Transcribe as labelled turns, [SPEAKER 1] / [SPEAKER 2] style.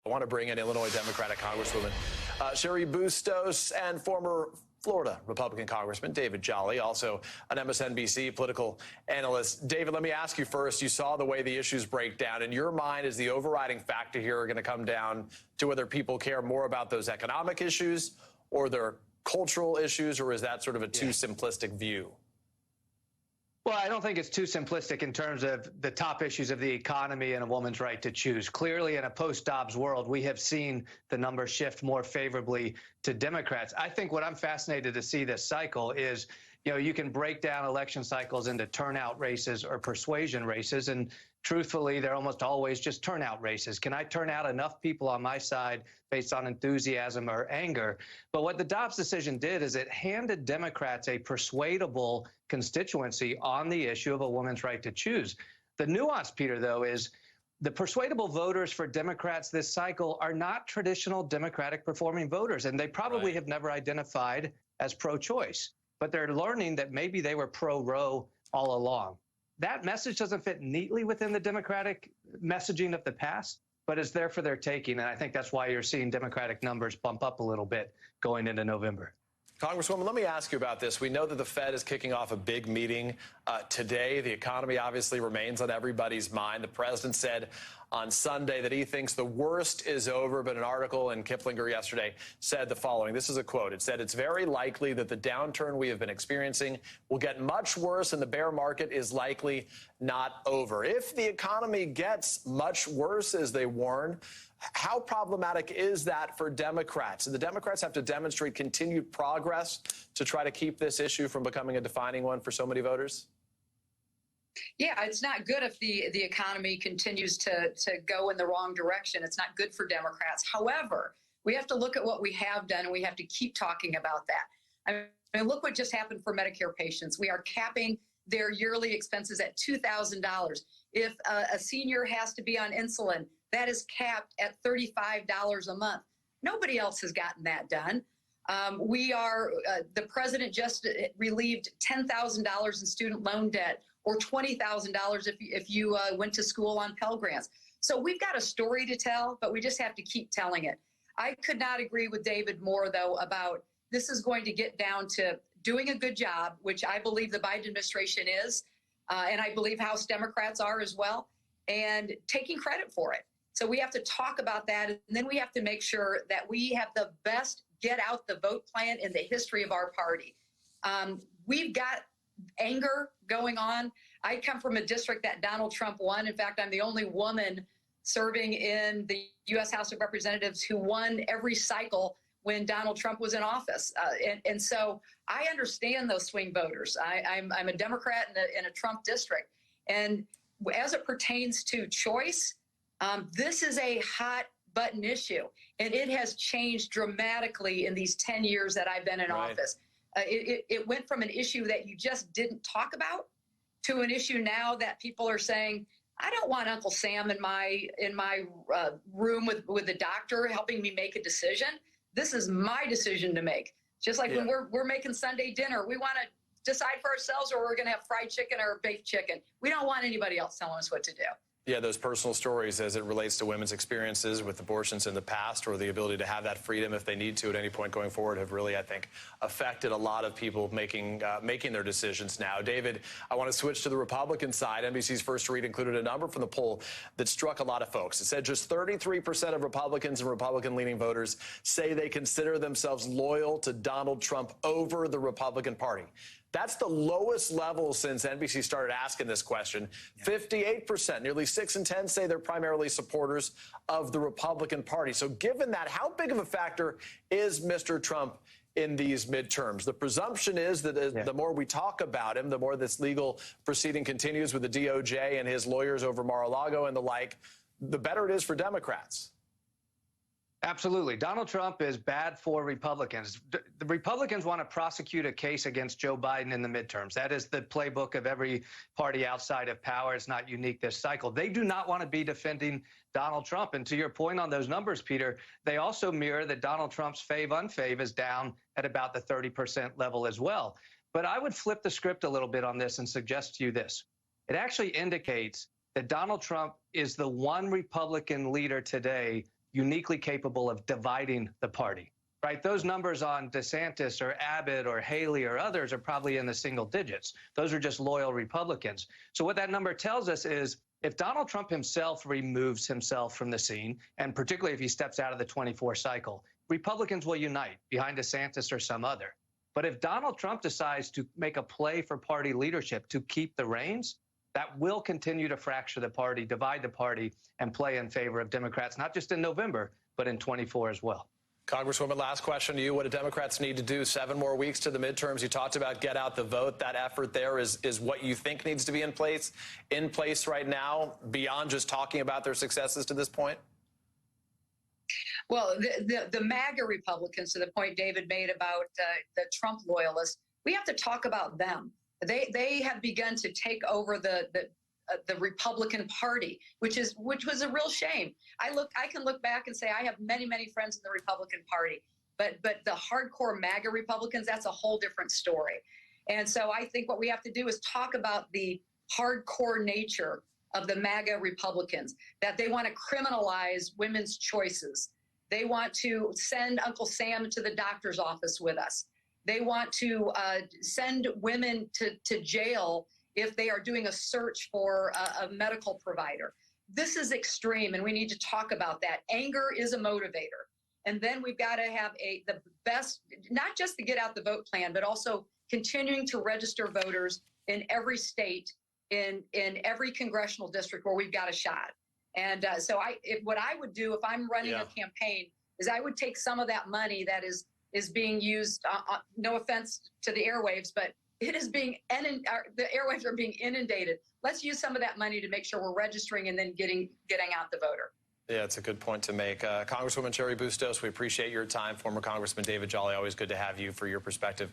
[SPEAKER 1] I want to bring in Illinois Democratic Congresswoman Sherry Bustos and former Florida Republican Congressman David Jolly, also an MSNBC political analyst. David, let me ask you first. You saw the way the issues break down. In your mind, is the overriding factor here going to come down to whether people care more about those economic issues or their cultural issues, or is that sort of a too simplistic view?
[SPEAKER 2] Well, I don't think it's too simplistic in terms of the top issues of the economy and a woman's right to choose. Clearly, in a post-Dobbs world, we have seen the numbers shift more favorably to Democrats. I think what I'm fascinated to see this cycle is, you can break down election cycles into turnout races or persuasion races, and truthfully, they're almost always just turnout races. Can I turn out enough people on my side based on enthusiasm or anger? But what the Dobbs decision did is it handed Democrats a persuadable constituency on the issue of a woman's right to choose. The nuance, Peter, though, is the persuadable voters for Democrats this cycle are not traditional Democratic performing voters, and they probably have never identified as pro-choice, but they're learning that maybe they were pro-Roe all along. That message doesn't fit neatly within the Democratic messaging of the past, but it's there for their taking, and I think that's why you're seeing Democratic numbers bump up a little bit going into November.
[SPEAKER 1] Congresswoman, let me ask you about this. We know that the Fed is kicking off a big meeting today. The economy obviously remains on everybody's mind. The president said on Sunday that he thinks the worst is over, but an article in Kiplinger yesterday said the following. This is a quote. It said, "It's very likely that the downturn we have been experiencing will get much worse and the bear market is likely not over." If the economy gets much worse, as they warn, how problematic is that for Democrats? And the Democrats have to demonstrate continued progress to try to keep this issue from becoming a defining one for so many voters?
[SPEAKER 3] Yeah, it's not good if the economy continues to go in the wrong direction. It's not good for Democrats. However, we have to look at what we have done, and we have to keep talking about that. I mean, look what just happened for Medicare patients. We are capping their yearly expenses at $2,000. If a senior has to be on insulin, that is capped at $35 a month. Nobody else has gotten that done. The president just relieved $10,000 in student loan debt, or $20,000 if you went to school on Pell Grants. So we've got a story to tell, but we just have to keep telling it. I could not agree with David more, though, about this is going to get down to doing a good job, which I believe the Biden administration is, and I believe House Democrats are as well, and taking credit for it. So we have to talk about that, and then we have to make sure that we have the best get out the vote plan in the history of our party. We've got anger going on. I come from a district that Donald Trump won. In fact, I'm the only woman serving in the U.S. House of Representatives who won every cycle when Donald Trump was in office. And so I understand those swing voters. I'm a Democrat in a Trump district. And as it pertains to choice, this is a hot button issue, and it has changed dramatically in these 10 years that I've been in office. It went from an issue that you just didn't talk about to an issue now that people are saying, I don't want Uncle Sam in my room with the doctor helping me make a decision. This is my decision to make. Just like when we're making Sunday dinner, we want to decide for ourselves, or we're going to have fried chicken or baked chicken. We don't want anybody else telling us what to do.
[SPEAKER 1] Yeah, those personal stories as it relates to women's experiences with abortions in the past, or the ability to have that freedom if they need to at any point going forward, have really, I think, affected a lot of people making their decisions now. David, I want to switch to the Republican side. NBC's First Read included a number from the poll that struck a lot of folks. It said just 33% of Republicans and Republican-leaning voters say they consider themselves loyal to Donald Trump over the Republican Party. That's the lowest level since NBC started asking this question. 58%, nearly 6 in 10, say they're primarily supporters of the Republican Party. So given that, how big of a factor is Mr. Trump in these midterms? The presumption is that the more we talk about him, the more this legal proceeding continues with the DOJ and his lawyers over Mar-a-Lago and the like, the better it is for Democrats.
[SPEAKER 2] Absolutely. Donald Trump is bad for Republicans. The Republicans want to prosecute a case against Joe Biden in the midterms. That is the playbook of every party outside of power. It's not unique this cycle. They do not want to be defending Donald Trump. And to your point on those numbers, Peter, they also mirror that Donald Trump's fave-unfave is down at about the 30% level as well. But I would flip the script a little bit on this and suggest to you this. It actually indicates that Donald Trump is the one Republican leader today uniquely capable of dividing the party, right? Those numbers on DeSantis or Abbott or Haley or others are probably in the single digits. Those are just loyal Republicans. So what that number tells us is if Donald Trump himself removes himself from the scene, and particularly if he steps out of the 24 cycle, Republicans will unite behind DeSantis or some other. But if Donald Trump decides to make a play for party leadership to keep the reins, that will continue to fracture the party, divide the party, and play in favor of Democrats, not just in November, but in 24 as well.
[SPEAKER 1] Congresswoman, last question to you. What do Democrats need to do? 7 more weeks to the midterms. You talked about get out the vote. That effort there is what you think needs to be in place right now, beyond just talking about their successes to this point?
[SPEAKER 3] Well, the MAGA Republicans, to the point David made about the Trump loyalists, we have to talk about them. They have begun to take over the Republican Party, which was a real shame. I can look back and say I have many friends in the Republican Party, but the hardcore MAGA Republicans, that's a whole different story. And so I think what we have to do is talk about the hardcore nature of the MAGA Republicans, that they want to criminalize women's choices. They want to send Uncle Sam to the doctor's office with us. They want to send women to jail if they are doing a search for a medical provider. This is extreme, and we need to talk about that. Anger is a motivator. And then we've got to have the best, not just the get out the vote plan, but also continuing to register voters in every state, in every congressional district where we've got a shot. And so what I would do if I'm running a campaign is I would take some of that money that is being used, no offense to the airwaves, but it is being, the airwaves are being inundated. Let's use some of that money to make sure we're registering and then getting out the voter.
[SPEAKER 1] Yeah, it's a good point to make. Congresswoman Cheri Bustos, we appreciate your time. Former Congressman David Jolly, always good to have you for your perspective.